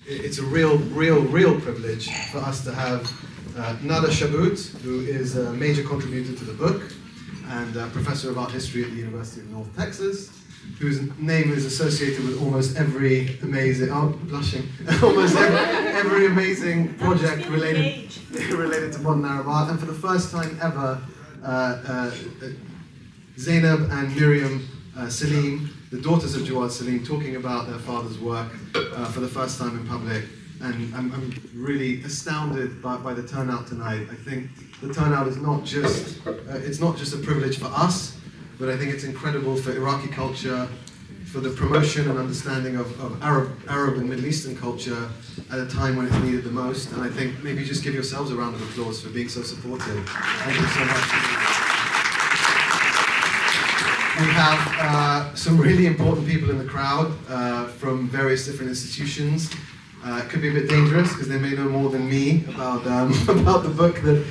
it's a real privilege for us to have Nada Shabout, who is a major contributor to the book and a professor of art history at the University of North Texas, whose name is associated with almost every amazing, almost every amazing project related to modern Arab art. And for the first time ever, Zaineb and Miriam Selim, the daughters of Jewad Selim, talking about their father's work for the first time in public. And I'm really astounded by the turnout tonight. I think the turnout is not just, it's not just a privilege for us, but I think it's incredible for Iraqi culture, for the promotion and understanding of Arab and Middle Eastern culture at a time when it's needed the most. And I think maybe just give yourselves a round of applause for being so supportive. Thank you so much. We have some really important people in the crowd from various different institutions. It could be a bit dangerous because they may know more than me about the book that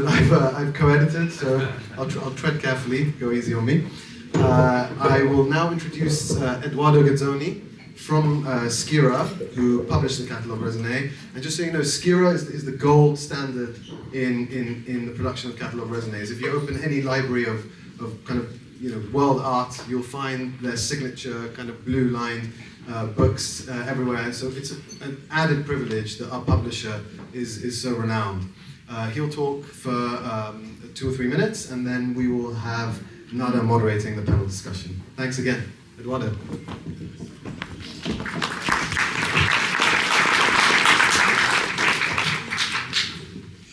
I've co-edited, so I'll tread carefully, go easy on me. I will now introduce Edoardo Gazzoni from Skira, who published the Catalogue raisonné. And just so you know, Skira is the gold standard in the production of Catalogue raisonnés. If you open any library of kind of world art, you'll find their signature kind of blue-lined books everywhere. So it's an added privilege that our publisher is so renowned. He'll talk for 2 or 3 minutes, and then we will have Nada moderating the panel discussion. Thanks again. Edoardo.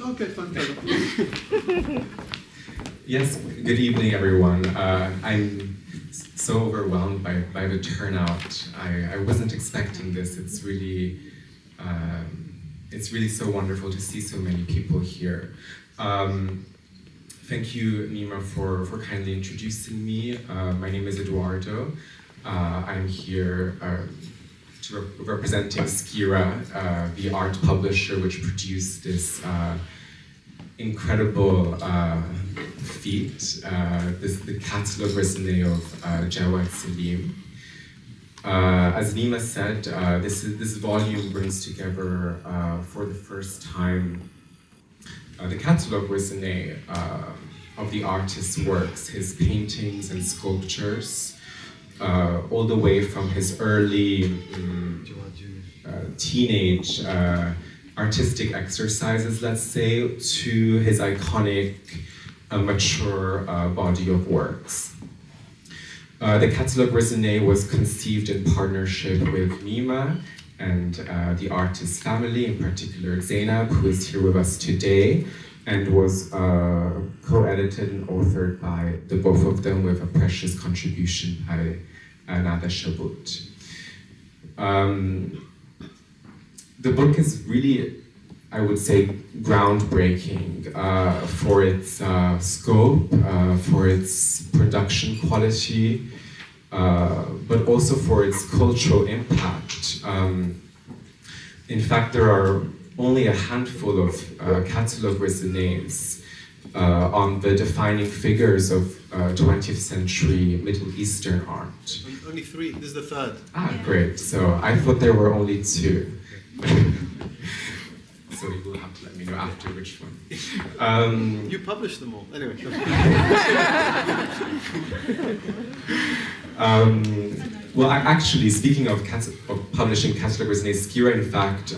Okay, fine. Yes, good evening, everyone. I'm so overwhelmed by the turnout. I wasn't expecting this. It's really so wonderful to see so many people here. Thank you, Nima, for kindly introducing me. My name is Edoardo. I'm here representing Skira, the art publisher which produced this incredible feat, the Catalogue raisonné of Jewad Selim. As Nima said, this volume brings together for the first time the Catalogue raisonné of the artist's works, his paintings and sculptures, all the way from his early teenage artistic exercises, let's say, to his iconic, mature body of works. The Catalogue raisonné was conceived in partnership with Nima and the artist's family, in particular Zaineb, who is here with us today, and was co-edited and authored by the both of them, with a precious contribution by Nada Shabout. The book is really, I would say, groundbreaking for its scope, for its production quality, but also for its cultural impact. In fact, there are only a handful of Catalogue raisonnés on the defining figures of 20th century Middle Eastern art. Only 3, this is the 3rd. Ah, great. So I thought there were only 2. So you will have to let me know after which one. You published them all, anyway. Well, actually, speaking of publishing Catalogue raisonnés, Skira, in fact,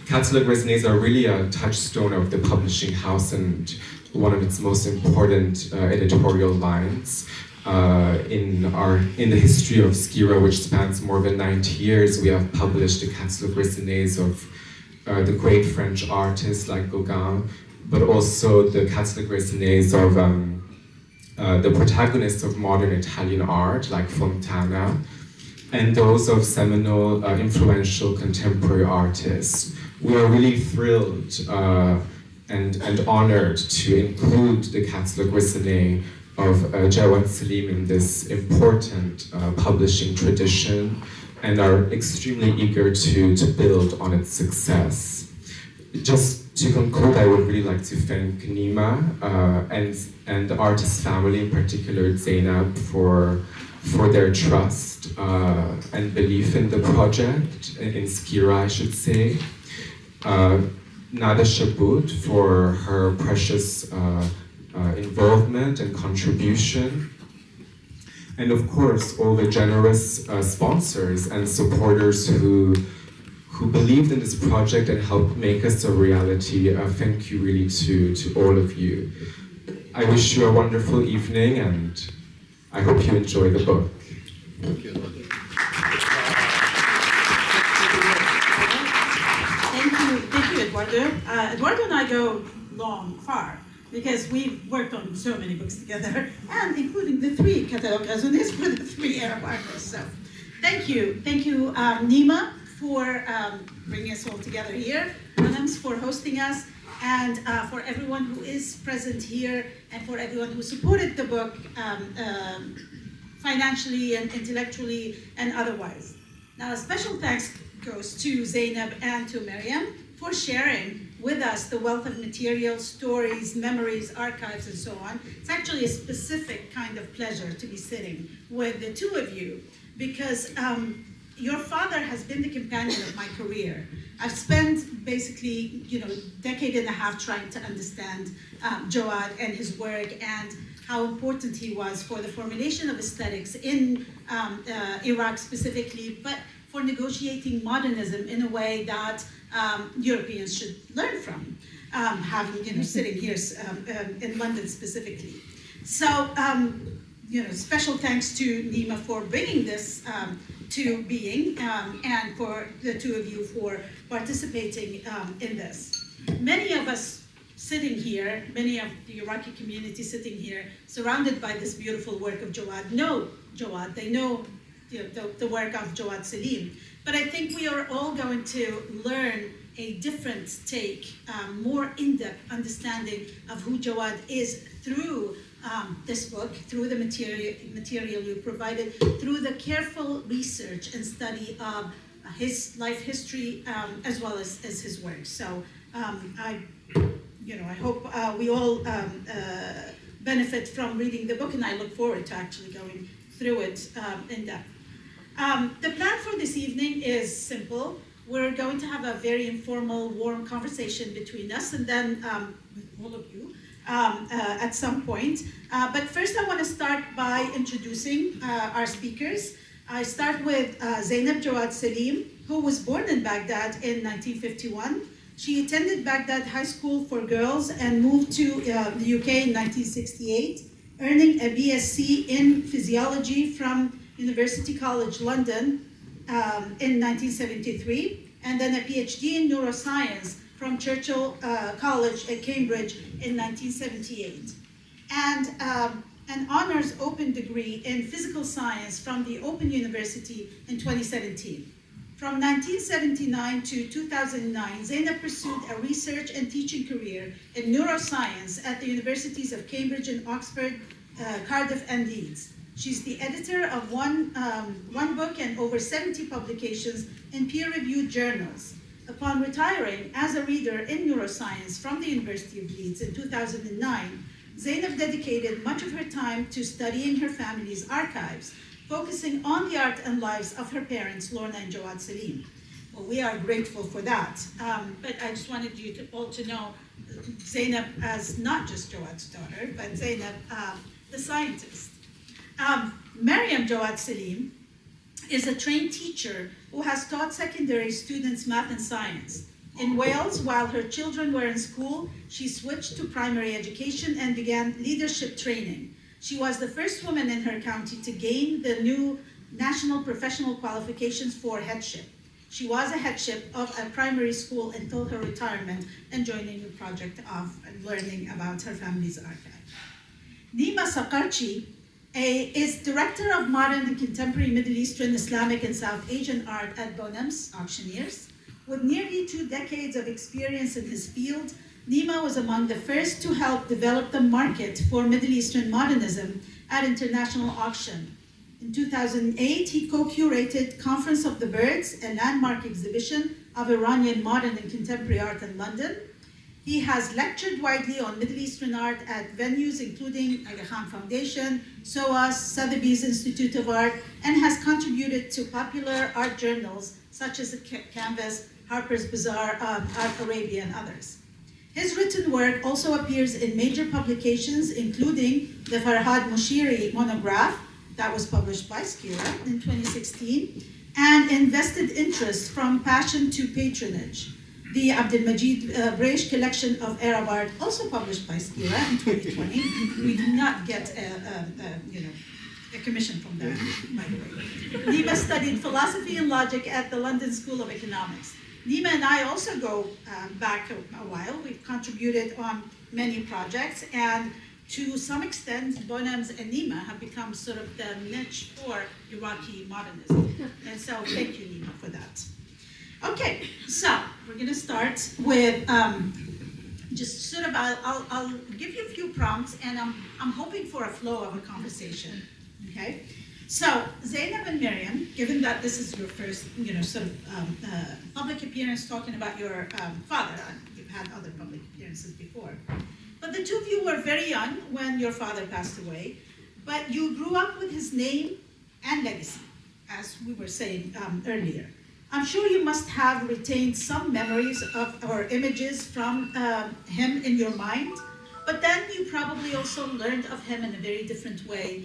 Catalogue raisonnés are really a touchstone of the publishing house and one of its most important editorial lines. In the history of Skira, which spans more than 90 years, we have published the Catalogue raisonnés of the great French artists like Gauguin, but also the Catalogue raisonnés of the protagonists of modern Italian art, like Fontana, and those of seminal, influential contemporary artists. We are really thrilled and honored to include the Catalogue raisonné of Jewad Selim in this important publishing tradition, and are extremely eager to build on its success. Just to conclude, I would really like to thank Nima and the artist's family, in particular Zaineb, for for their trust and belief in the project, in Skira, I should say. Nada Shabout for her precious involvement and contribution. And of course, all the generous sponsors and supporters who believed in this project and helped make us a reality. Thank you really to all of you. I wish you a wonderful evening and I hope you enjoy the book. Thank you, Eduardo. Thank you, Eduardo. Eduardo and I go far, because we've worked on so many books together, and including the 3 Catalogue raisonné for the 3 Arab artists. So, thank you, Nima, for bringing us all together here, Anams for hosting us, and for everyone who is present here, and for everyone who supported the book financially and intellectually and otherwise. Now, a special thanks goes to Zaineb and to Miriam for sharing with us the wealth of materials, stories, memories, archives, and so on. It's actually a specific kind of pleasure to be sitting with the 2 of you, because your father has been the companion of my career. I've spent basically, a decade and a half trying to understand Jewad and his work and how important he was for the formulation of aesthetics in Iraq specifically, but for negotiating modernism in a way that Europeans should learn from, having, sitting here in London specifically. So, special thanks to Nima for bringing this to being, and for the 2 of you for participating in this. Many of us sitting here, many of the Iraqi community sitting here, surrounded by this beautiful work of Jewad, know Jewad. They know the work of Jewad Selim. But I think we are all going to learn a different take, more in-depth understanding of who Jewad is through this book, through the material you provided, through the careful research and study of his life history, as well as his work. So I hope we all benefit from reading the book, and I look forward to actually going through it in depth. The plan for this evening is simple. We're going to have a very informal, warm conversation between us, and then with all of you at some point. But first I want to start by introducing our speakers. I start with Zaineb Jewad Selim, who was born in Baghdad in 1951. She attended Baghdad High School for Girls and moved to the UK in 1968, earning a BSc in Physiology from University College London in 1973, and then a PhD in Neuroscience from Churchill College at Cambridge in 1978, and an honors open degree in physical science from the Open University in 2017. From 1979 to 2009, Zaineb pursued a research and teaching career in neuroscience at the universities of Cambridge and Oxford, Cardiff, and Leeds. She's the editor of one book and over 70 publications in peer-reviewed journals. Upon retiring as a reader in neuroscience from the University of Leeds in 2009, Zaineb dedicated much of her time to studying her family's archives, focusing on the art and lives of her parents, Lorna and Jewad Selim. Well, we are grateful for that. But I just wanted you all to know Zaineb as not just Jewad's daughter, but Zaineb, the scientist. Miriam Jewad Selim is a trained teacher who has taught secondary students math and science. In Wales, while her children were in school, she switched to primary education and began leadership training. She was the first woman in her county to gain the new national professional qualifications for headship. She was a headship of a primary school until her retirement and joining the project of learning about her family's archive. Nima Sagharchi is Director of Modern and Contemporary Middle Eastern, Islamic, and South Asian Art at Bonhams Auctioneers. With nearly 2 decades of experience in his field, Nima was among the first to help develop the market for Middle Eastern modernism at international auction. In 2008, he co-curated Conference of the Birds, a landmark exhibition of Iranian modern and contemporary art in London. He has lectured widely on Middle Eastern art at venues including Aga Khan Foundation, SOAS, Sotheby's Institute of Art, and has contributed to popular art journals such as Canvas, Harper's Bazaar, Art Arabia, and others. His written work also appears in major publications, including the Farhad Moshiri monograph that was published by Skira in 2016, and in Vested Interest From Passion to Patronage, the Abdelmajid Breish collection of Arab art, also published by Skira in 2020. We do not get a commission from them, by the way. Nima studied philosophy and logic at the London School of Economics. Nima and I also go back a while. We've contributed on many projects, and to some extent, Bonhams and Nima have become sort of the niche for Iraqi modernism. And so thank you, Nima, for that. Okay, so we're going to start with just sort of, I'll give you a few prompts, and I'm hoping for a flow of a conversation, okay? So, Zaineb and Miriam, given that this is your first, sort of public appearance talking about your father, you've had other public appearances before, but the two of you were very young when your father passed away, but you grew up with his name and legacy, as we were saying earlier. I'm sure you must have retained some memories of or images from him in your mind, but then you probably also learned of him in a very different way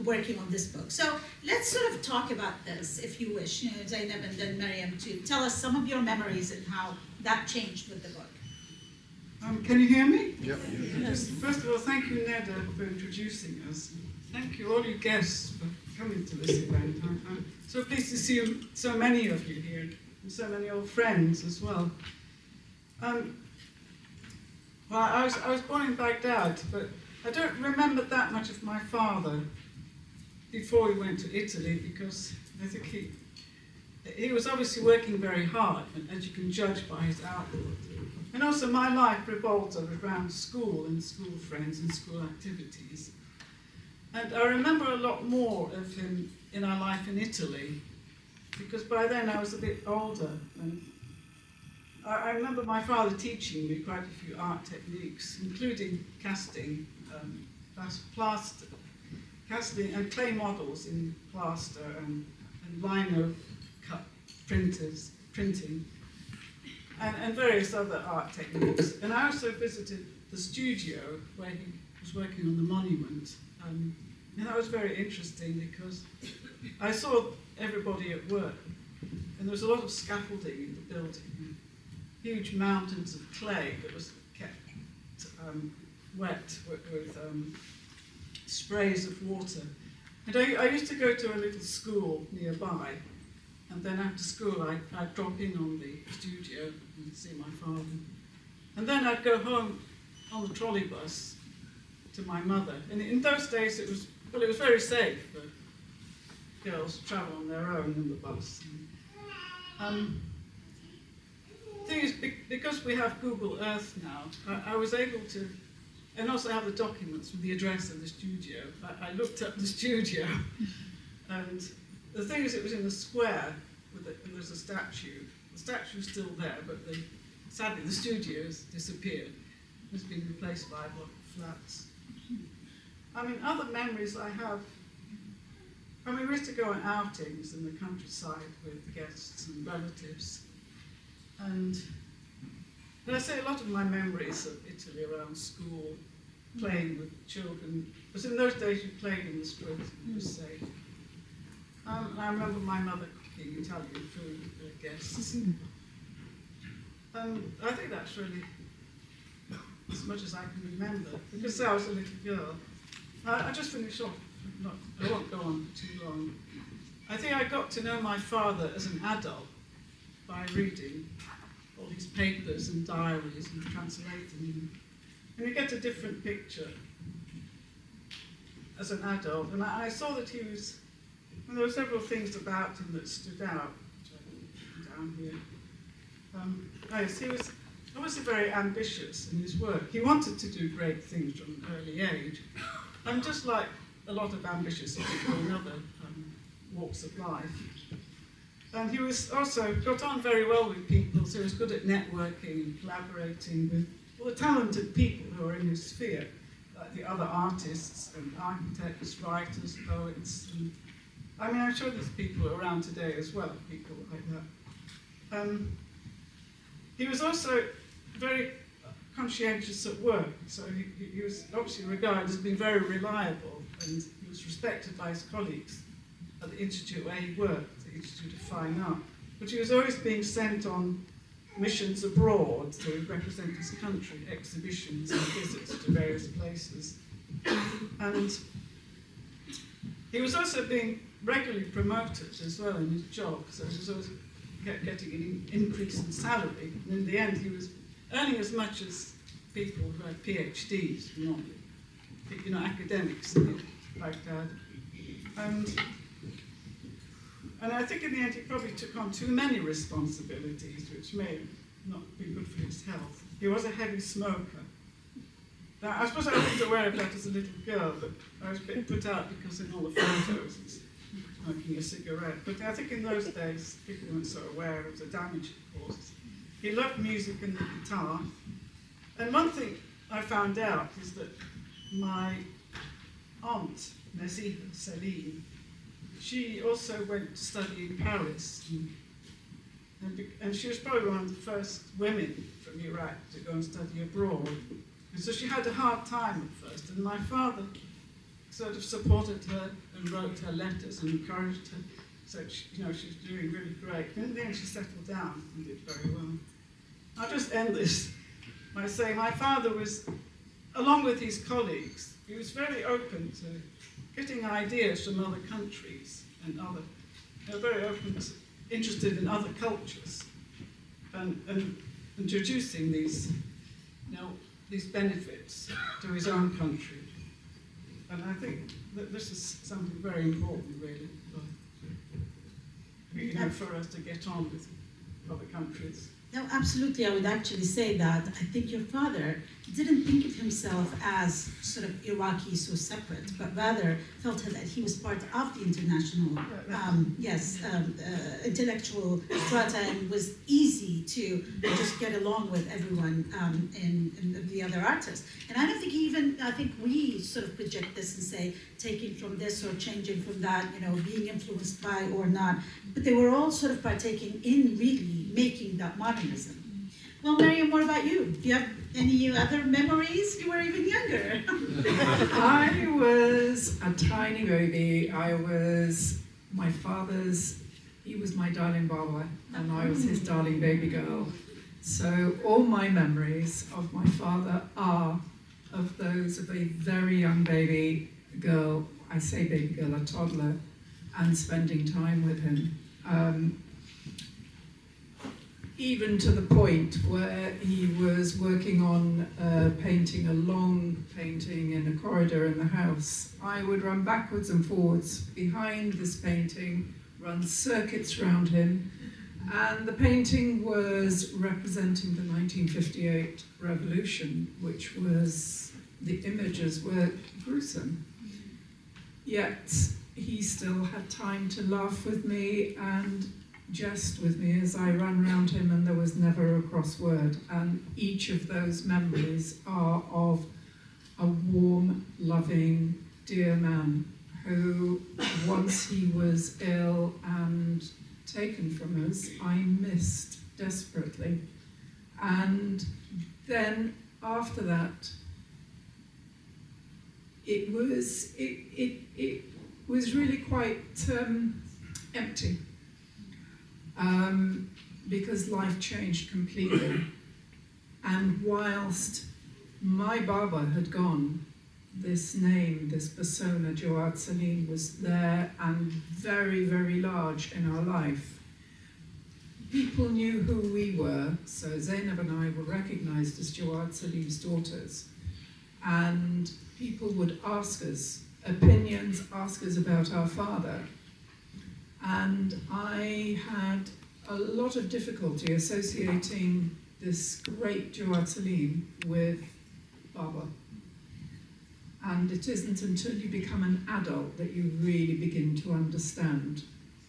working on this book. So let's sort of talk about this, if you wish, Zaineb and then Miriam, to tell us some of your memories and how that changed with the book. Can you hear me? Yep. Just, first of all, thank you, Nada, for introducing us. Thank you, all you guests, for coming to this event. I'm so pleased to see so many of you here, and so many old friends as well. Well, I was born in Baghdad, but I don't remember that much of my father before he went to Italy, because I think he was obviously working very hard, as you can judge by his output. And also my life revolved around school and school friends and school activities. And I remember a lot more of him in our life in Italy, because by then I was a bit older. And I remember my father teaching me quite a few art techniques, including casting, plaster, casting and clay models in plaster and lino cut printing, and various other art techniques. And I also visited the studio where he was working on the monument. And that was very interesting because I saw everybody at work, and there was a lot of scaffolding in the building, huge mountains of clay that was kept wet with sprays of water. And I used to go to a little school nearby, and then after school I'd drop in on the studio and see my father. And then I'd go home on the trolley bus to my mother. And in those days it was very safe for girls to travel on their own in the bus. The thing is, because we have Google Earth now, I was able to, and also have the documents with the address of the studio. I looked up the studio, and the thing is, it was in a square, and there's a statue. The statue's still there, but sadly the studio's disappeared. It's been replaced by a block of flats. I mean, other memories I have, we used to go on outings in the countryside with guests and relatives. And I say a lot of my memories of Italy around school, playing with children, because in those days you played in the street, it was safe. And I remember my mother cooking Italian food with her guests. And I think that's really as much as I can remember, because I was a little girl. I just finished off, I won't go on for too long. I think I got to know my father as an adult by reading all these papers and diaries and translating them. And you get a different picture as an adult. And I saw that he was, and there were several things about him that stood out, which I put down here. Yes, he was obviously very ambitious in his work. He wanted to do great things from an early age. And just like a lot of ambitious people in other walks of life. And he was also got on very well with people, so he was good at networking and collaborating with all the talented people who are in his sphere, like the other artists and architects, writers, poets. And, I mean, I'm sure there's people around today as well, people like that. He was also very conscientious at work, so he was obviously regarded as being very reliable, and he was respected by his colleagues at the institute where he worked, the Institute of Fine Art. But he was always being sent on missions abroad to represent his country, exhibitions and visits to various places. And he was also being regularly promoted as well in his job, so he was always getting an increase in salary. And in the end, he was earning as much as people who had PhDs, not academics like that. And I think in the end he probably took on too many responsibilities, which may not be good for his health. He was a heavy smoker. Now, I suppose I wasn't aware of that as a little girl, but I was a bit put out because in all the photos he's smoking a cigarette. But I think in those days people weren't so aware of the damage it caused. He loved music and the guitar. And one thing I found out is that my aunt, Jewad Selim, she also went to study in Paris. And she was probably one of the first women from Iraq to go and study abroad. And so she had a hard time at first. And my father sort of supported her and wrote her letters and encouraged her. So she was doing really great. And in the end she settled down and did very well. I'll just end this by saying my father was, along with his colleagues, he was very open to getting ideas from other countries and very open to, interested in other cultures and introducing these benefits to his own country. And I think that this is something very important, really, for us to get on with other countries. No, absolutely. I would actually say that I think your father didn't think of himself as sort of Iraqi, so separate, but rather felt that he was part of the international, intellectual strata, and was easy to just get along with everyone and the other artists. And I don't think I think we sort of project this and say, taking from this or changing from that, being influenced by or not. But they were all sort of partaking in really making that modernism. Well, Miriam, what about you? Do you have any other memories? You were even younger. I was a tiny baby. He was my darling Baba, and I was his darling baby girl. So all my memories of my father are of those of a very young baby girl, I say baby girl, a toddler, and spending time with him. Even to the point where he was working on painting a long painting in a corridor in the house. I would run backwards and forwards behind this painting, run circuits around him, and the painting was representing the 1958 revolution, which was, the images were gruesome. Yet he still had time to laugh with me and jest with me as I ran around him, and there was never a cross word. And each of those memories are of a warm, loving, dear man who, once he was ill and taken from us, I missed desperately. And then after that, it was really quite empty. Because life changed completely. And whilst my Baba had gone, this name, this persona, Jewad Selim, was there and very, very large in our life. People knew who we were, so Zaineb and I were recognized as Jewad Selim's daughters. And people would ask us opinions, ask us about our father. And I had a lot of difficulty associating this great Jewad Selim with Baba. And it isn't until you become an adult that you really begin to understand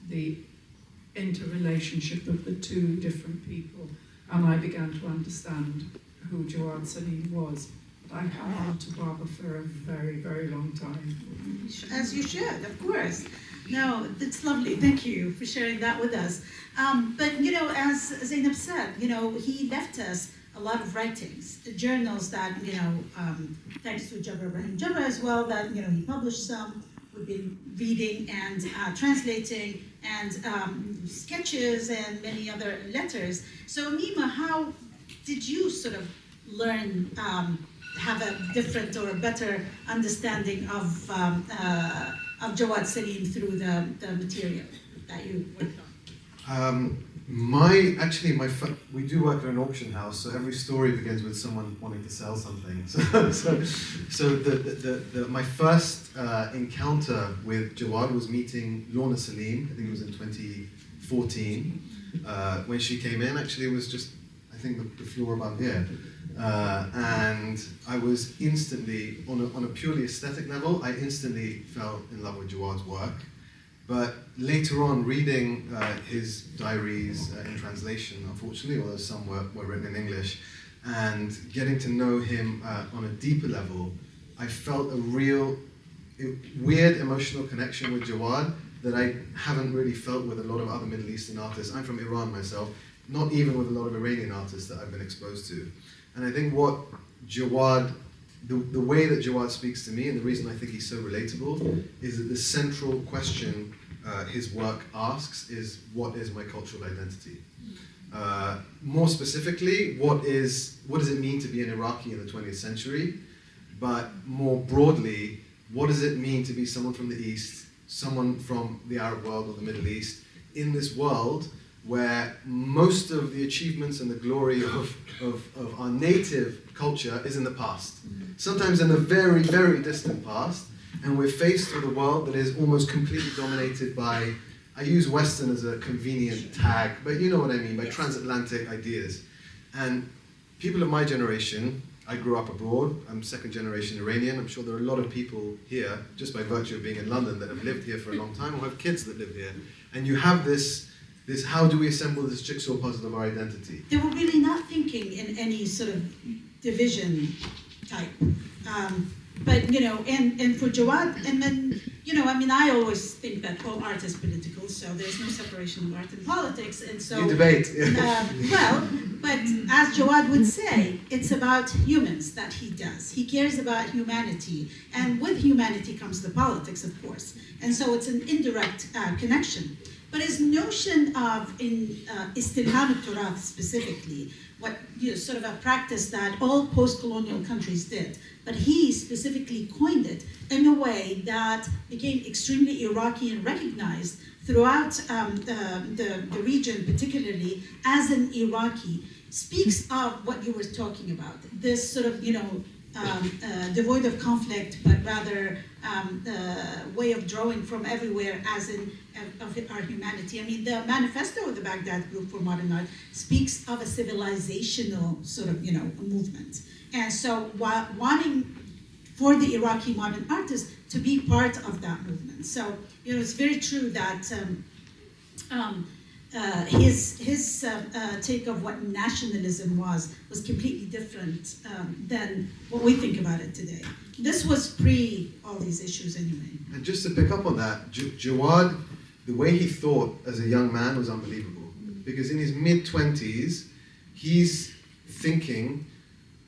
the interrelationship of the two different people. And I began to understand who Jewad Selim was. But I hung on to Baba for a very, very long time. As you should, of course. No, it's lovely. Thank you for sharing that with us. But, you know, as Zaineb said, you know, he left us a lot of writings, journals that, you know, thanks to Jabbar Ibrahim Jabbar as well, that, you know, he published some. We've been reading and translating, and sketches and many other letters. So Nima, how did you sort of learn, have a different or a better understanding of Jewad Selim through the material that you worked on? We do work at an auction house, so every story begins with someone wanting to sell something. So my first encounter with Jewad was meeting Lorna Salim. I think it was in 2014. When she came in, actually, it was just, I think, the floor above here. And I was instantly, on a purely aesthetic level, I instantly fell in love with Jawad's work. But later on, reading his diaries in translation, unfortunately, although some were written in English, and getting to know him on a deeper level, I felt a real weird emotional connection with Jewad that I haven't really felt with a lot of other Middle Eastern artists. I'm from Iran myself, not even with a lot of Iranian artists that I've been exposed to. And I think what Jewad, the way that Jewad speaks to me, and the reason I think he's so relatable, is that the central question his work asks is, what is my cultural identity? More specifically, what does it mean to be an Iraqi in the 20th century? But more broadly, what does it mean to be someone from the East, someone from the Arab world or the Middle East, in this world where most of the achievements and the glory of our native culture is in the past. Sometimes in the very, very distant past, and we're faced with a world that is almost completely dominated by, I use Western as a convenient tag, but you know what I mean, by transatlantic ideas. And people of my generation, I grew up abroad, I'm second generation Iranian, I'm sure there are a lot of people here, just by virtue of being in London, that have lived here for a long time or have kids that live here. And you have this how do we assemble this jigsaw puzzle of our identity? They were really not thinking in any sort of division type. But, you know, and for Jewad, and then, you know, I mean, I always think that all art is political, so there's no separation of art and politics, and so... You debate. Well, but as Jewad would say, it's about humans that he does. He cares about humanity, and with humanity comes the politics, of course. And so it's an indirect connection. But his notion of, in Istilham al-Turath specifically, what, you know, sort of a practice that all post-colonial countries did, but he specifically coined it in a way that became extremely Iraqi and recognized throughout the region, particularly as an Iraqi, speaks of what you were talking about, this sort of, you know, devoid of conflict, but rather way of drawing from everywhere as in of our humanity. I mean, the manifesto of the Baghdad Group for Modern Art speaks of a civilizational sort of, you know, movement. And so wanting for the Iraqi modern artist to be part of that movement. So, you know, it's very true that his take of what nationalism was completely different than what we think about it today. This was pre all these issues anyway. And just to pick up on that, Jewad, the way he thought as a young man was unbelievable. Because in his mid-20s, he's thinking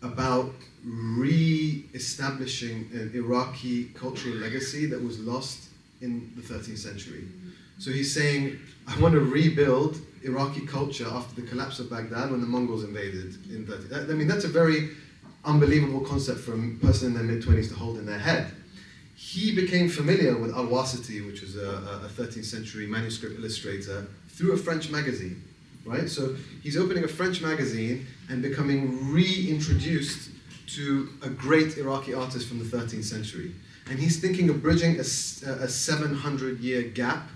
about re-establishing an Iraqi cultural legacy that was lost in the 13th century. So he's saying, I want to rebuild Iraqi culture after the collapse of Baghdad when the Mongols invaded in 30. I mean, that's a very unbelievable concept for a person in their mid-20s to hold in their head. He became familiar with Al-Wasiti, which was a 13th century manuscript illustrator, through a French magazine, right? So he's opening a French magazine and becoming reintroduced to a great Iraqi artist from the 13th century. And he's thinking of bridging a 700-year gap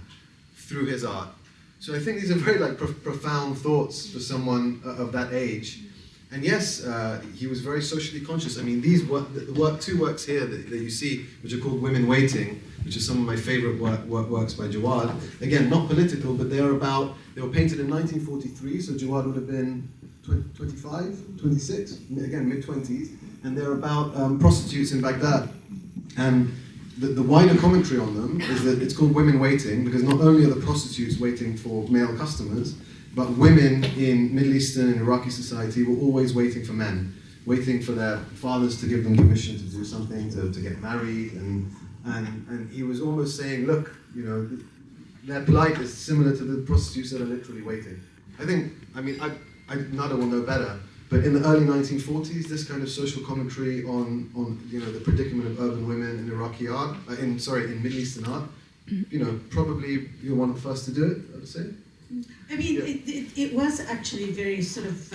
through his art. So I think these are very profound thoughts for someone of that age. And yes, he was very socially conscious. I mean, these two works here that you see, which are called Women Waiting, which are some of my favorite works by Jewad. Again, not political, but they were painted in 1943, so Jewad would have been 25, 26, again mid-20s, and they're about prostitutes in Baghdad. And the wider commentary on them is that it's called Women Waiting, because not only are the prostitutes waiting for male customers, but women in Middle Eastern and Iraqi society were always waiting for men, waiting for their fathers to give them permission to do something, to get married, and he was almost saying, look, you know, their plight is similar to the prostitutes that are literally waiting. Nada will know better, but in the early 1940s, this kind of social commentary on the predicament of urban women in Iraqi art, in Middle Eastern art, probably you're one of the first to do it, I would say. I mean, Yeah. it was actually very sort of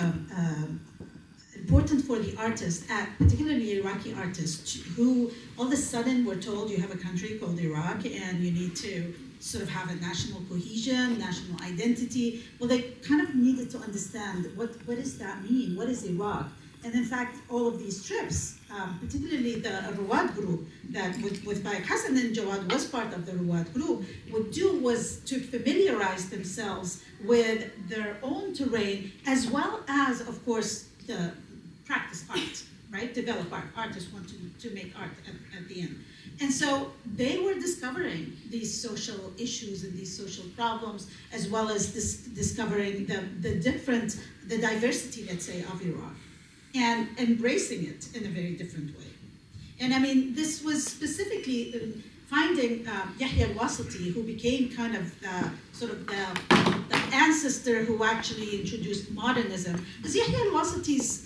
important for the artists, particularly Iraqi artists, who all of a sudden were told you have a country called Iraq and you need to sort of have a national cohesion, national identity. Well, they kind of needed to understand what does that mean? What is Iraq? And in fact, all of these trips, particularly the Ruwad group that with Baik Hassan and Jawad was part of the Ruwad group, would do was to familiarize themselves with their own terrain, as well as, of course, the practice art, right? Develop art. Artists want to make art at the end. And so they were discovering these social issues and these social problems, as well as discovering the diversity, let's say, of Iraq, and embracing it in a very different way. And I mean, this was specifically finding Yahya al-Wasiti, who became kind of the ancestor who actually introduced modernism. Because Yahya al-Wasiti's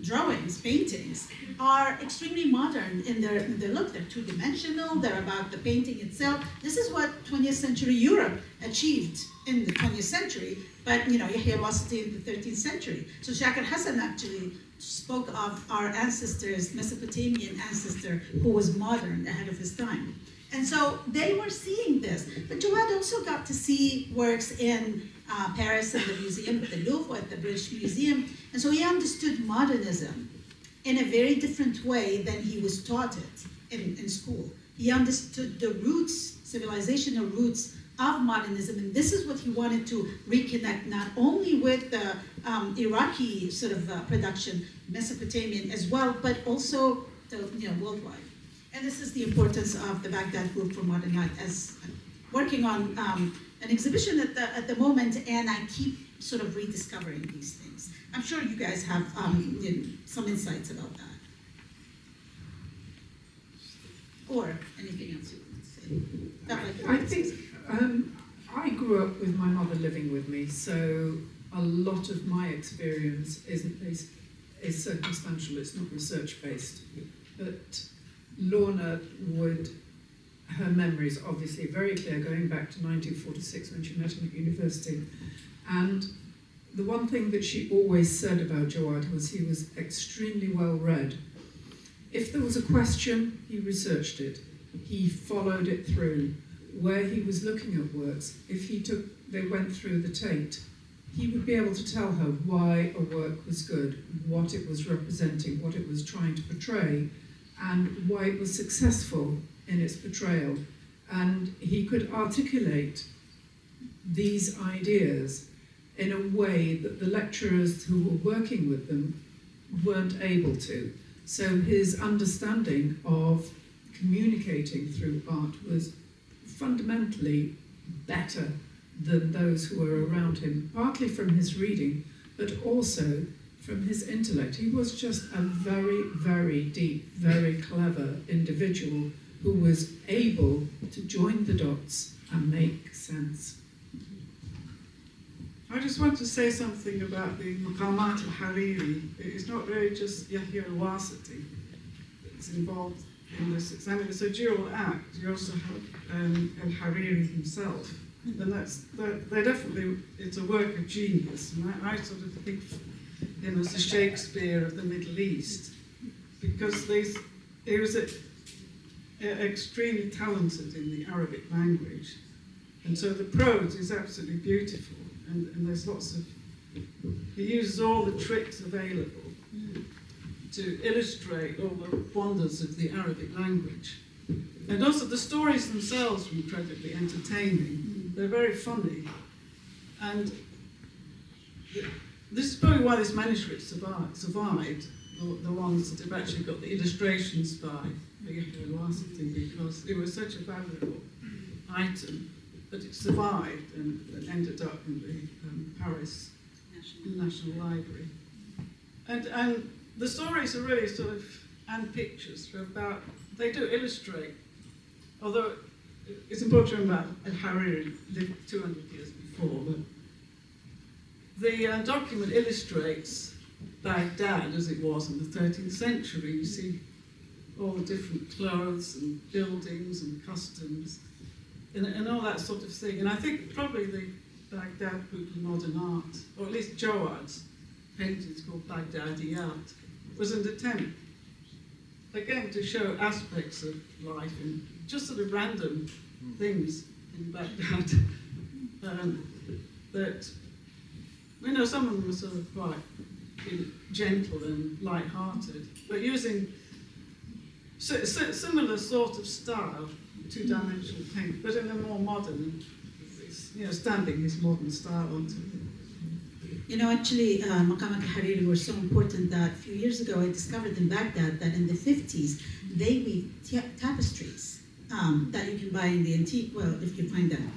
drawings, paintings, are extremely modern in their look. They're two-dimensional, they're about the painting itself. This is what 20th century Europe achieved in the 20th century, but Yahya al-Wasiti in the 13th century. So Shakir Hassan actually spoke of our ancestors, Mesopotamian ancestor, who was modern, ahead of his time. And so they were seeing this. But Jawad also got to see works in Paris at the museum, at the Louvre, at the British Museum. And so he understood modernism in a very different way than he was taught it in school. He understood the roots, civilizational roots of modernism, and this is what he wanted to reconnect, not only with the Iraqi sort of production, Mesopotamian as well, but also worldwide. And this is the importance of the Baghdad Group for Modern Art, as working on an exhibition at the moment, and I keep sort of rediscovering these things. I'm sure you guys have some insights about that. Or anything else you want to say? I think I grew up with my mother living with me, so a lot of my experience is circumstantial, it's not research-based. But Lorna her memory is obviously very clear, going back to 1946 when she met him at university. And the one thing that she always said about Jawad was he was extremely well read. If there was a question, he researched it. He followed it through. Where he was looking at works, if they went through the Tate, he would be able to tell her why a work was good, what it was representing, what it was trying to portray, and why it was successful in its portrayal. And he could articulate these ideas in a way that the lecturers who were working with them weren't able to. So his understanding of communicating through art was fundamentally better than those who were around him, partly from his reading, but also from his intellect. He was just a very, very deep, very clever individual who was able to join the dots and make sense. I just want to say something about the Maqamat al-Hariri. It's not really just Yahya al-Wasiti that's involved in this. I mean, it's a dual act. You also have al-Hariri himself. And they're definitely, it's a work of genius. And I sort of think of him as the Shakespeare of the Middle East, because he was extremely talented in the Arabic language. And so the prose is absolutely beautiful. And there's lots of, he uses all the tricks available to illustrate all the wonders of the Arabic language. And also the stories themselves are incredibly entertaining. They're very funny. And this is probably why this manuscript survived, the ones that have actually got the illustrations by Miriam, because it was such a valuable item that it survived and ended up in the Paris National Library. And the stories are really sort of, and pictures are about, they do illustrate, although it's important to remember that Hariri lived 200 years before, but the document illustrates Baghdad as it was in the 13th century. You see all the different clothes and buildings and customs and all that sort of thing. And I think probably the Baghdad group of modern art, or at least Jewad's paintings called Baghdadiyat, was an attempt, again, to show aspects of life and just sort of random things in Baghdad that, you know, some of them were sort of quite gentle and light-hearted, but using similar sort of style, two-dimensional paint, but in a more modern, you know, stamping his modern style onto it. You know, actually, Maqamat al-Hariri were so important that a few years ago I discovered in Baghdad that in the 50s they weave tapestries that you can buy in the antique, well, if you find them,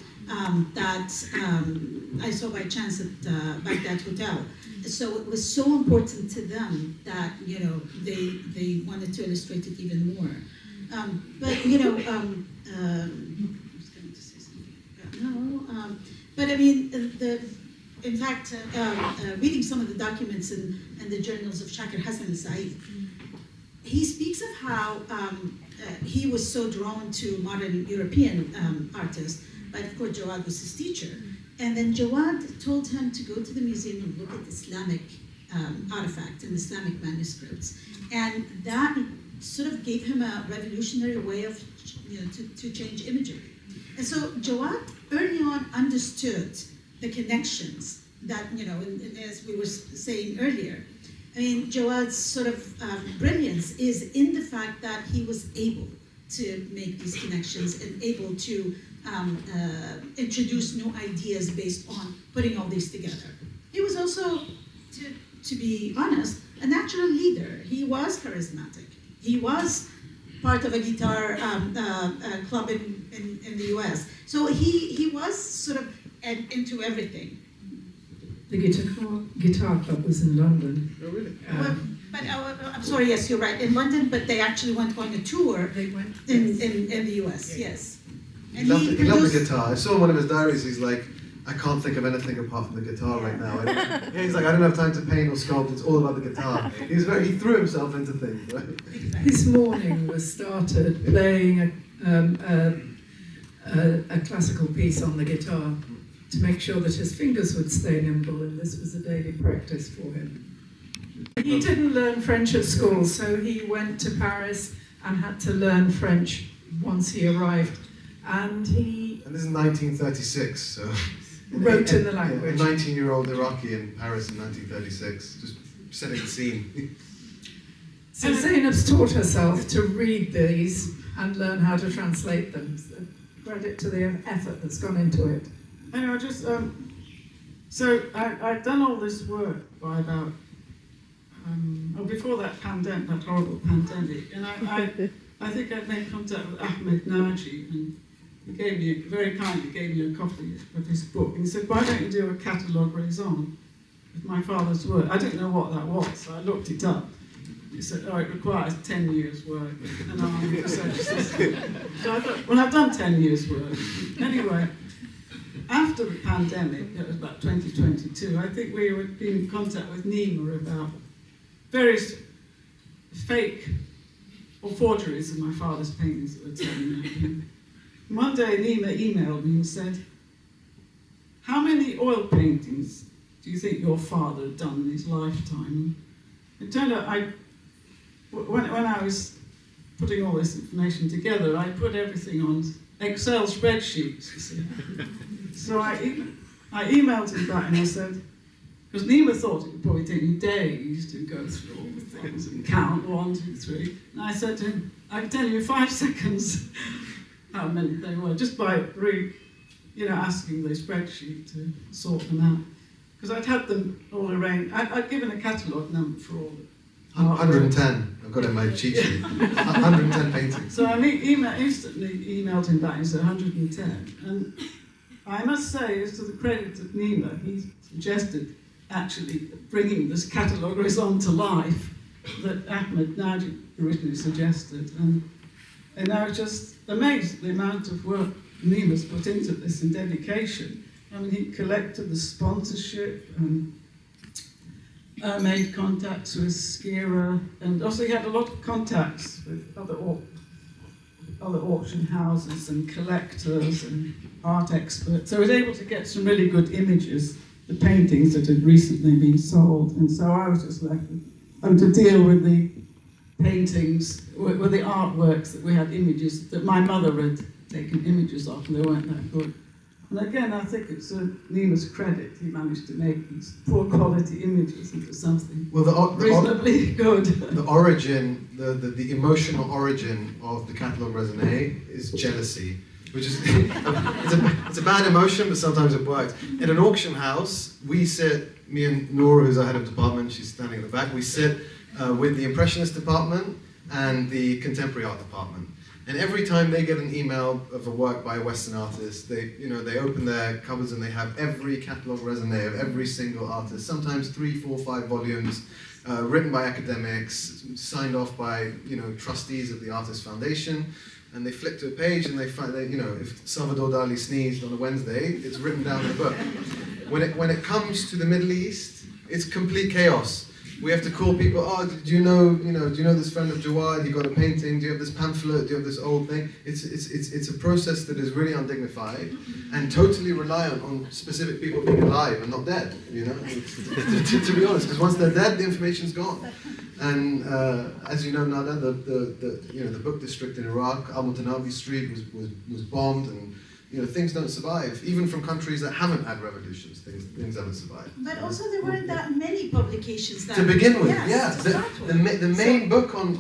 that I saw by chance at Baghdad Hotel. So it was so important to them that, you know, they wanted to illustrate it even more. But, you know, I was going to say something. But I mean, in fact, reading some of the documents and the journals of Shakir Hassan al-Said, he speaks of how he was so drawn to modern European artists, but of course Jewad was his teacher. And then Jewad told him to go to the museum and look at Islamic artifacts and Islamic manuscripts. And that sort of gave him a revolutionary way of, you know, to change imagery. And so Jewad early on understood the connections that, you know, and as we were saying earlier, I mean, Jawad's sort of brilliance is in the fact that he was able to make these connections and able to introduce new ideas based on putting all these together. He was also, to be honest, a natural leader. He was charismatic. He was part of a guitar club in the US. So he was sort of into everything. The guitar club was in London. Oh, really? But I'm sorry, yes, you're right, in London, but they actually went on a tour They went in the US, yes. He loved the guitar. I saw in one of his diaries, he's like, I can't think of anything apart from the guitar right now. And he's like, I don't have time to paint or sculpt, it's all about the guitar. He threw himself into things, right? His morning was started playing a classical piece on the guitar to make sure that his fingers would stay nimble, and this was a daily practice for him. He didn't learn French at school, so he went to Paris and had to learn French once he arrived. And this is 1936, so... wrote in the language. A 19-year-old Iraqi in Paris in 1936, just setting the scene. So Zainab's taught herself to read these and learn how to translate them. So credit to the effort that's gone into it. Anyway, just, so I'd done all this work by about, before that pandemic, that horrible pandemic, and I think I'd made contact with Ahmed Naji, and he gave me, very kindly gave me a copy of his book, and he said, why don't you do a catalogue raisonné with my father's work? I didn't know what that was, so I looked it up. He said, oh, it requires 10 years' work, and I'm research assistant. So I thought, well, I've done 10 years' work. Anyway, after the pandemic, it was about 2022, I think we had been in contact with Nima about various fake or forgeries of my father's paintings that were turning out. One day Nima emailed me and said, how many oil paintings do you think your father had done in his lifetime? It turned out, when I was putting all this information together, I put everything on Excel spreadsheets, you see. So I emailed him back and I said, because Nima thought it would probably take me days to go through all the things and count 1, 2, 3. And I said to him, I can tell you in 5 seconds how many they were, just by asking the spreadsheet to sort them out. because I'd had them all arranged. I'd given a catalogue number for all the 110. I've got it in my cheat sheet. 110 paintings. So I instantly emailed him back and said 110. And I must say, as to the credit of Nima, he suggested actually bringing this catalogue raisonné to life that Ahmed Najib originally suggested. And I was just amazed at the amount of work Nima's put into this and dedication. I mean, he collected the sponsorship and made contacts with Skira, and also he had a lot of contacts with other auction houses and collectors and art experts. So he was able to get some really good images, the paintings that had recently been sold. And so I was just left to deal with the paintings, with the artworks that we had images, that my mother had taken images of, and they weren't that good. And again, I think it's Nima's credit. He managed to make these poor quality images into something reasonably good. The origin, the emotional origin of the catalogue raisonné is jealousy, which is it's a bad emotion, but sometimes it works. In an auction house, we sit, me and Nora, who's our head of department, she's standing at the back, we sit with the Impressionist department and the Contemporary art department. And every time they get an email of a work by a Western artist, they open their cupboards and they have every catalogue raisonné of every single artist, sometimes 3, 4, 5 volumes, written by academics, signed off by trustees of the Artist Foundation. And they flick to a page and they find that, if Salvador Dali sneezed on a Wednesday, it's written down in the book. When it comes to the Middle East, it's complete chaos. We have to call people. Oh, do you know this friend of Jewad? He got a painting. Do you have this pamphlet? Do you have this old thing? It's a process that is really undignified and totally reliant on specific people being alive and not dead. To be honest, because once they're dead, the information's gone. And as you know, Nada, the book district in Iraq, Al-Mutanabi Street was bombed, and things don't survive, even from countries that haven't had revolutions. Things haven't survived. But also there weren't that many publications that... To begin with, yes, yeah. The main book on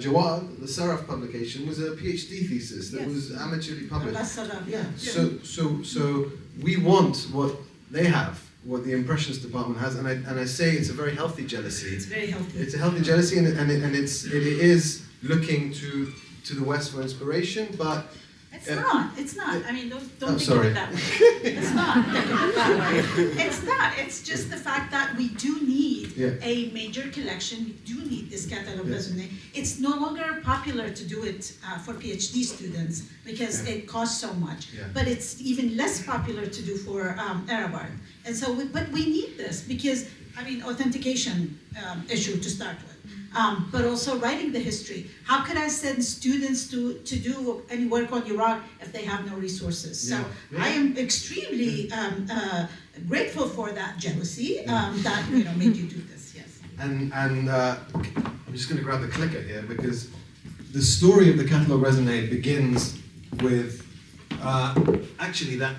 Jewad, the Saraf publication, was a PhD thesis that was amateurly published. Yeah. So we want what they have, what the Impressionist department has, and I say it's a very healthy jealousy. It's very healthy. It's a healthy jealousy, and it is looking to the West for inspiration, but... It's not. I mean, don't think sorry. of it that way. It's not. Think of it that way. It's not. It's just the fact that we do need a major collection. We do need this catalogue raisonné. It's no longer popular to do it for PhD students because it costs so much. Yeah. But it's even less popular to do for Arab art. And so, but we need this because, authentication issue to start with. But also writing the history. How could I send students to do any work on Iraq if they have no resources? So I am extremely grateful for that jealousy that made you do this. Yes. And I'm just going to grab the clicker here because the story of the catalogue raisonné begins with actually that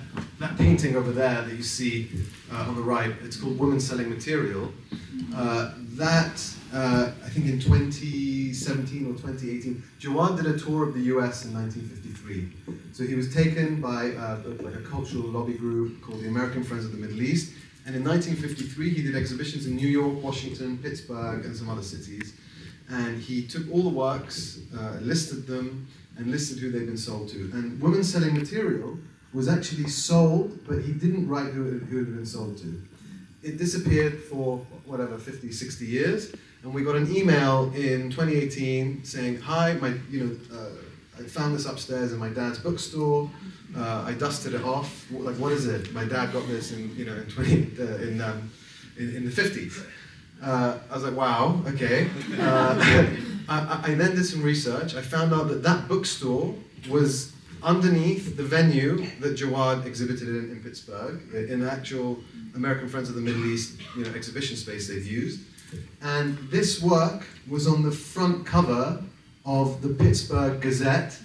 painting over there that you see on the right. It's called Women Selling Material. I think in 2017 or 2018, Jewad did a tour of the US in 1953. So he was taken by a cultural lobby group called the American Friends of the Middle East. And in 1953, he did exhibitions in New York, Washington, Pittsburgh, and some other cities. And he took all the works, listed them, and listed who they'd been sold to. And Women Selling Material was actually sold, but he didn't write who it had been sold to. It disappeared for, 50, 60 years. And we got an email in 2018 saying, hi, I found this upstairs in my dad's bookstore. I dusted it off. What is it? My dad got this in the 50s. I was like, wow, okay. I then did some research. I found out that bookstore was underneath the venue that Jewad exhibited in Pittsburgh, in the actual American Friends of the Middle East exhibition space they'd used. And this work was on the front cover of the Pittsburgh Gazette.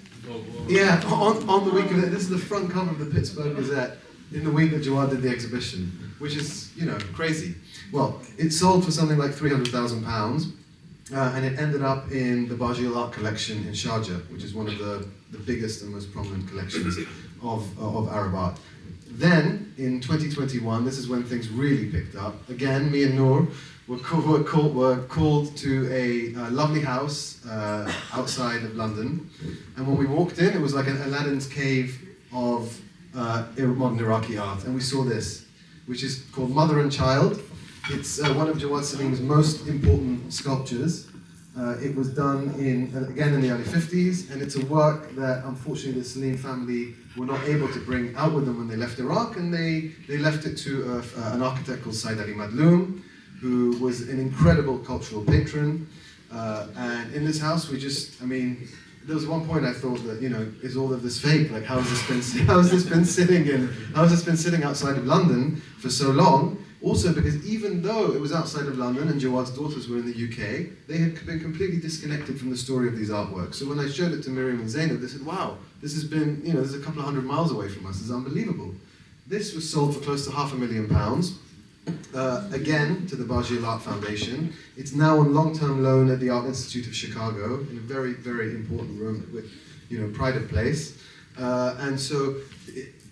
Yeah, on the week of it. This is the front cover of the Pittsburgh Gazette in the week that Jewad did the exhibition, which is, crazy. Well, it sold for something like £300,000, and it ended up in the Bajil Art Collection in Sharjah, which is one of the biggest and most prominent collections of Arab art. Then, in 2021, this is when things really picked up. Again, me and Noor were called to a lovely house outside of London. And when we walked in, it was like an Aladdin's cave of modern Iraqi art. And we saw this, which is called Mother and Child. It's one of Jewad Selim's most important sculptures. It was done again in the early 50s, and it's a work that unfortunately the Selim family were not able to bring out with them when they left Iraq, and they left it to an architect called Said Ali Madloum, who was an incredible cultural patron. And in this house, there was one point I thought that, is all of this fake? Like, how has this been sitting outside of London for so long? Also, because even though it was outside of London and Jewad's daughters were in the UK, they had been completely disconnected from the story of these artworks. So when I showed it to Miriam and Zaineb, they said, wow, this has been, this is a couple of 100 miles away from us. This is unbelievable. This was sold for close to £500,000, again, to the Bajil Art Foundation. It's now on long-term loan at the Art Institute of Chicago, in a very, very important room with, pride of place. And so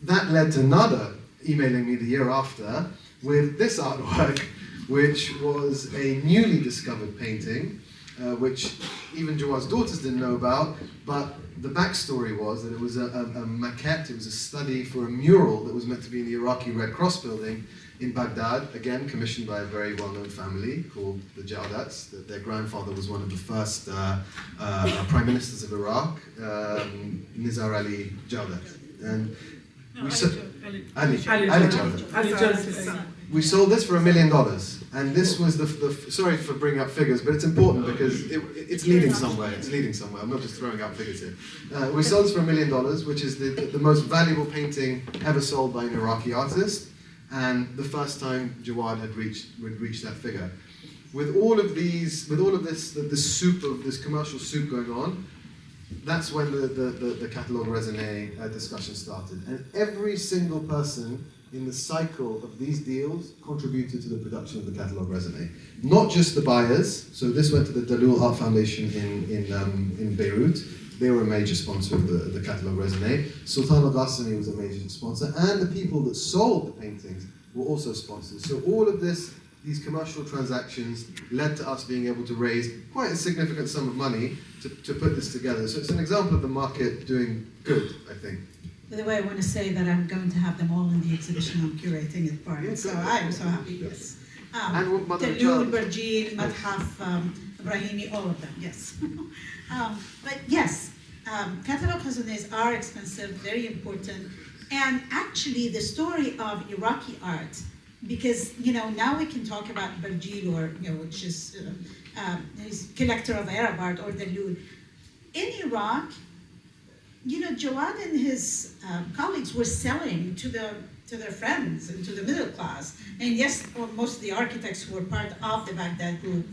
that led to Nada emailing me the year after with this artwork, which was a newly discovered painting, which even Jewad's daughters didn't know about, but the backstory was that it was a maquette, it was a study for a mural that was meant to be in the Iraqi Red Cross building in Baghdad, again commissioned by a very well-known family called the Jawdats. Their grandfather was one of the first prime ministers of Iraq, Nizar Ali Jawdat. And Ali Jawdat. We sold this for $1 million, and this was sorry for bringing up figures, but it's important because it's leading somewhere. It's leading somewhere. I'm not just throwing out figures here. We sold this for $1 million, which is the most valuable painting ever sold by an Iraqi artist, and the first time Jewad had reached that figure. With all of this commercial soup going on, that's when the Catalogue raisonné discussion started, and every single person in the cycle of these deals contributed to the production of the Catalogue raisonné. Not just the buyers, so this went to the Dalul Art Foundation in Beirut. They were a major sponsor of the Catalogue raisonné. Sultan al-Ghassani was a major sponsor, and the people that sold the paintings were also sponsors. So all of these commercial transactions led to us being able to raise quite a significant sum of money to put this together. So it's an example of the market doing good, I think. By the way, I want to say that I'm going to have them all in the exhibition I'm curating at Paris, so I'm so happy, yes. And Dalul, Barjeel, Madhaf, Ibrahimi, all of them, yes. But yes, Catalogue raisonnés are expensive, very important, and actually the story of Iraqi art, because now we can talk about Barjeel, or which is he's collector of Arab art, or Dalul. In Iraq, Jewad and his colleagues were selling to their friends and to the middle class. And yes, most of the architects who were part of the Baghdad group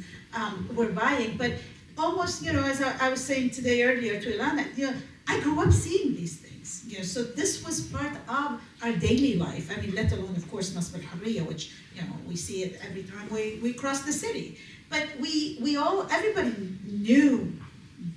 were buying. But almost, as I was saying today earlier to Ilana, I grew up seeing these things. So this was part of our daily life. I mean, let alone, of course, Nasb al-Harriya, which we see it every time we cross the city. But everybody knew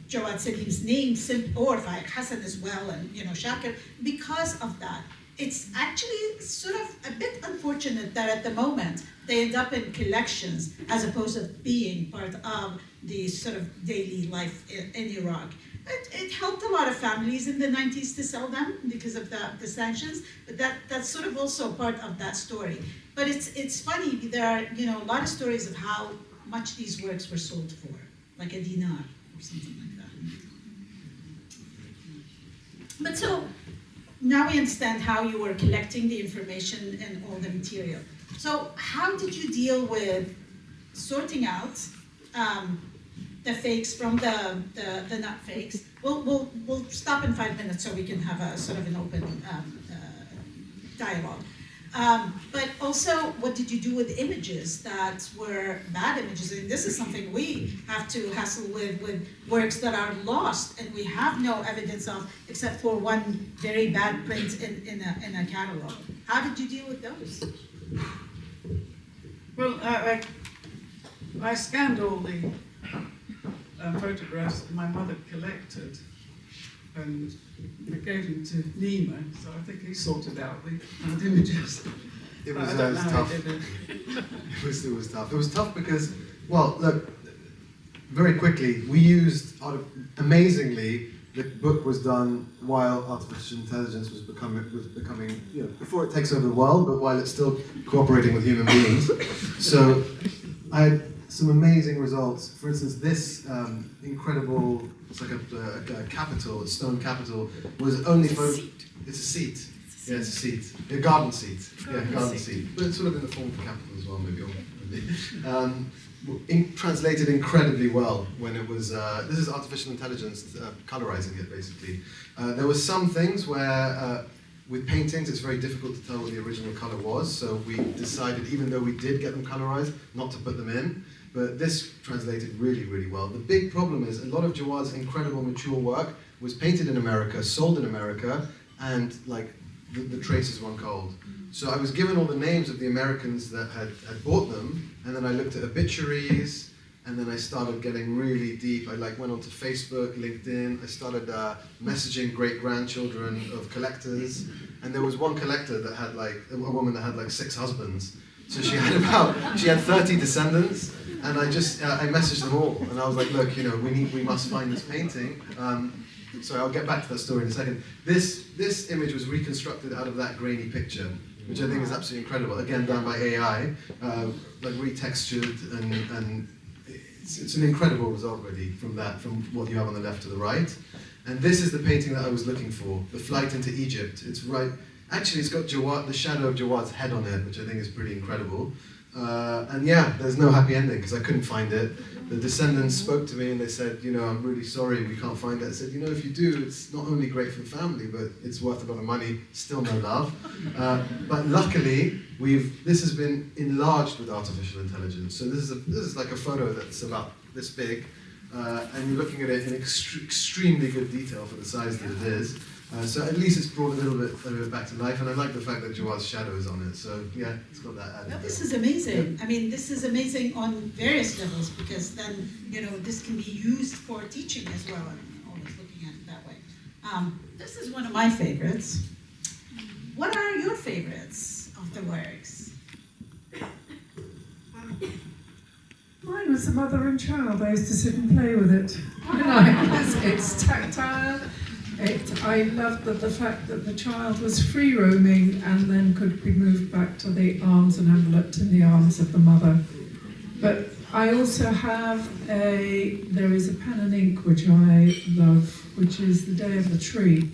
Jewad Selim's name, or Faik Hassan as well, and Shakir, because of that. It's actually sort of a bit unfortunate that at the moment they end up in collections as opposed to being part of the sort of daily life in Iraq. It helped a lot of families in the 90s to sell them because of the sanctions, but that's sort of also part of that story. But it's funny, there are a lot of stories of how much these works were sold for, like a dinar or something like that. But so, now we understand how you were collecting the information and all the material. So how did you deal with sorting out the fakes from the not fakes? We'll stop in 5 minutes so we can have a sort of an open dialogue. But also, what did you do with images that were bad images? And this is something we have to hassle with works that are lost and we have no evidence of, except for one very bad print in a catalog. How did you deal with those? Well, I scanned all the photographs that my mother collected, and I gave him to Nima, so I think he sorted out the images. It But was, I don't know how tough. he did it. It was tough. It was tough because, well, look, very quickly, we used, amazingly, the book was done while artificial intelligence was becoming, you know, before it takes over the world, but while it's still cooperating with human beings. So I had some amazing results. For instance, this incredible, it's like a capital, a stone capital, was only it's a seat. Yeah, it's a seat. A garden seat. Garden seat. But it's sort of in the form of a capital as well, maybe. Translated incredibly well when it was, this is artificial intelligence colorizing it, basically. There were some things where, with paintings, it's very difficult to tell what the original color was, so we decided, even though we did get them colorized, not to put them in. But this translated really, really well. The big problem is a lot of Jewad's incredible mature work was painted in America, sold in America, and like the traces went cold. So I was given all the names of the Americans that had bought them, and then I looked at obituaries, and then I started getting really deep. I went onto Facebook, LinkedIn. I started messaging great-grandchildren of collectors, and there was one collector that had a woman that had 6 husbands. So she had 30 descendants, and I messaged them all, and I was like, look, we must find this painting. So I'll get back to that story in a second. This image was reconstructed out of that grainy picture, which I think is absolutely incredible. Again, done by AI, retextured, and it's an incredible result, really, from what you have on the left to the right. And this is the painting that I was looking for, The Flight into Egypt. It's right. Actually, it's got the shadow of Jawad's head on it, which I think is pretty incredible. And yeah, there's no happy ending because I couldn't find it. The descendants spoke to me and they said, I'm really sorry, we can't find it. I said, if you do, it's not only great for the family, but it's worth a lot of money, still no love. But luckily, this has been enlarged with artificial intelligence. So this is like a photo that's about this big, and you're looking at it in extremely good detail for the size that it is. So at least it's brought a little bit back to life, and I like the fact that Jawad's shadow is on it. So yeah, it's got that added. No, this is amazing. Yeah. I mean, this is amazing on various levels because then this can be used for teaching as well. I'm always looking at it that way. This is one of my favorites. What are your favorites of the works? Mine was the mother and child. I used to sit and play with it. It's tactile. I loved the fact that the child was free roaming and then could be moved back to the arms and enveloped in the arms of the mother. But I also have there is a pen and ink which I love, which is The Day of the Tree,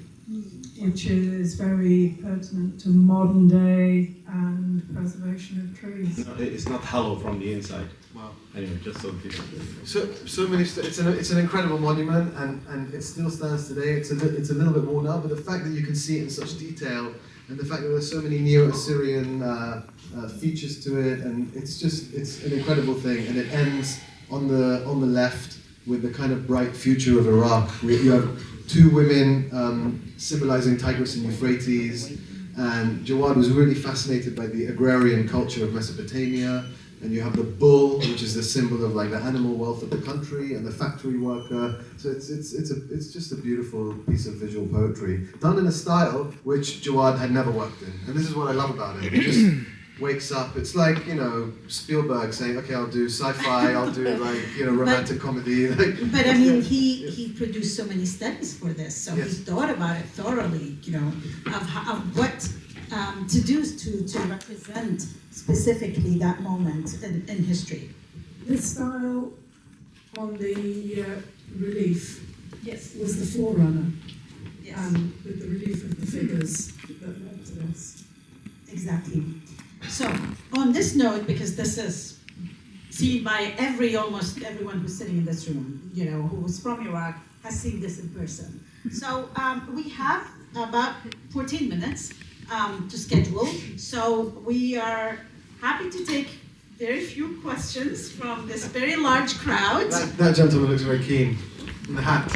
which is very pertinent to modern day and preservation of trees. It's not hollow from the inside. Wow. Anyway, just so people. So many. It's an incredible monument, and it still stands today. It's a little bit worn out, but the fact that you can see it in such detail, and the fact that there's so many Neo-Assyrian features to it, and it's an incredible thing. And it ends on the left with the kind of bright future of Iraq. You have 2 women symbolizing Tigris and Euphrates, and Jewad was really fascinated by the agrarian culture of Mesopotamia. And you have the bull, which is the symbol of the animal wealth of the country, and the factory worker. So it's just a beautiful piece of visual poetry done in a style which Jewad had never worked in. And this is what I love about it. It just wakes up. It's like Spielberg saying, "Okay, I'll do sci-fi, I'll do romantic comedy." But I mean, he produced so many studies for this, so yes. He thought about it thoroughly. Of what to do to represent specifically that moment in history. The style on the relief Yes. was the forerunner, Yes. with the relief of the figures that led to this. Exactly. So, on this note, because this is seen by almost everyone who's sitting in this room, who is from Iraq, has seen this in person. So, we have about 14 minutes to schedule. So, we are happy to take very few questions from this very large crowd. That gentleman looks very keen in the hat.